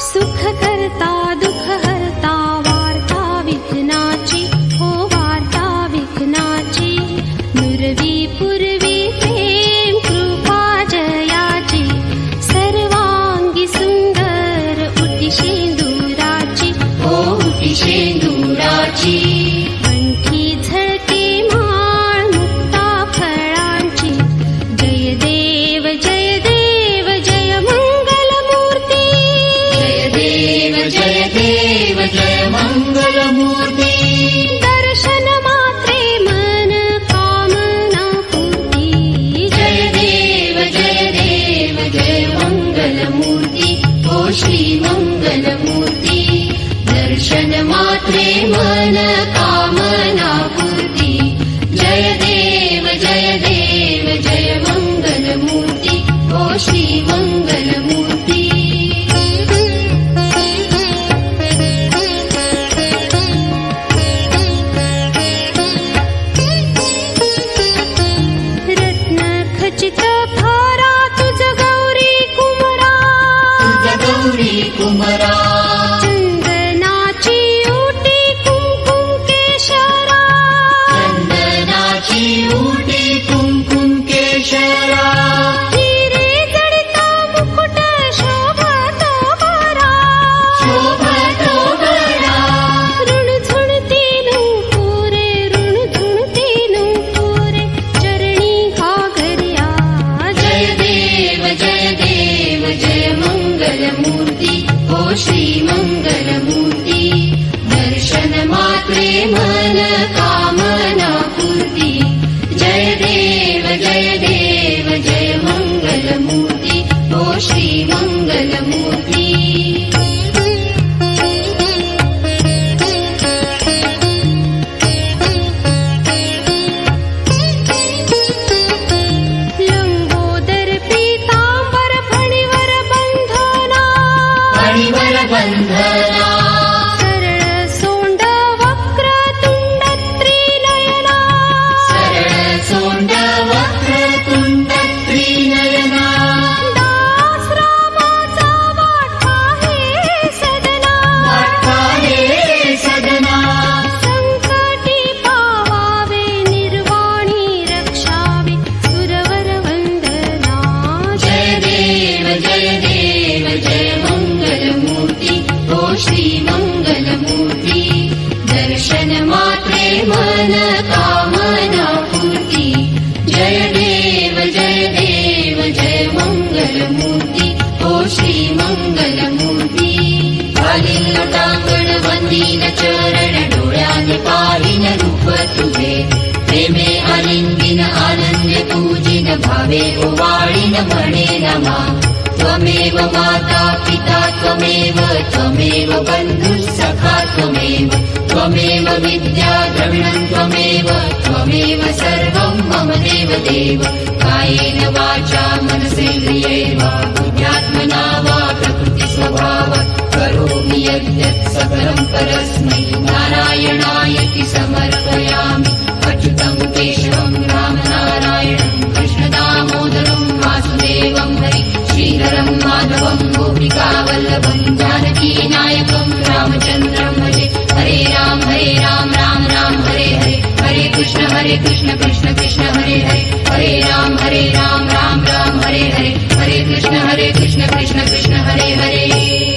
सुख करता दुःख हरता वार्ता विघ्नाची हो वार्ता विघ्नाची नुरवी पूर्वी प्रेम कृपा जयाची सर्वांगी सुंदर उटी शेंदुराची हो उटी शेंदुराची कंठी झळके माळ मुक्ता फळांची जय देव जय देव जय मंगल मूर्ती जय देव जय मंगल मूर्ती दर्शन मात्रे मन कामना पूर्ती जय देव जय मंगल मूर्ती ओ श्री मंगल मूर्ती दर्शन मात्रे मन कामना पूर्ती जय देव जय मंगल मूर्ती ओ श्री मंगल मूर्ती रत्न खचित फारा तुझ गौरी कुमरा गौरी कुमरा चंदनाची उटी कुंकुम केशरा चंदनाची उटी कुंकुम केशरा हिरे जडिता मुकुट शोभतो बरा शोभतो बरा ऋणझुणती नूपुरे ऋणझुणती नूपुरे चरणी घागर्या जय देव जय मंगल मूर्ती ओ श्री मंगल मूर्ती दर्शन मात्रे मन कामना पूर्ती जय देव जय मंगल मूर्ती ओ श्री मंगल मूर्ती लंबोदर पीतांबर फणीवर बंधना फणीवर बंधना सरळ सोंड वक्र तुंड त्रिनयना सरळ सोंड वक्रतुंड त्रिनयना दास रामाचा वाटा हे सदना वाटा हे सदना संकटी पावावे निर्वाणी रक्षावे सुरवर वंदना जय देव जय मंगल मूर्ती ओ श्री मंगल मूर्ती दर्शन मात्रे मन कामना पूर्ती जय देव जय मंगल मूर्ती ओ श्री मंगल मूर्ती घालीन लोटांगण वंदीन चरण डोळ्याने पाहिन रूप तुझे प्रेमे आलिंगिन आनंद पूजिन भावे ओवाळीन म्हणे नमा त्वमेव माता पिता त्वमेव बन्धुः सखा त्वमेव विद्या द्रविणं त्वमेव सर्वं मम देव कायेन वाचा मनसेन्द्रियैर्वा बुद्ध्यात्मना वा प्रकृतिस्वभावात् करोमि यद्यत् सकलं परस्मै नारायणायति समर्पयामि अच्युतं केशवं रामनारायणं कृष्णदामोदरं वासुदेवं हरि श्रीधरं माधवं गोपिकावल्लभं जानकीनायकं रामचन्द्रं भजे हरे राम राम राम हरे हरे हरे कृष्ण कृष्ण कृष्ण हरे हरे हरे राम राम राम हरे हरे हरे कृष्ण कृष्ण कृष्ण हरे हरे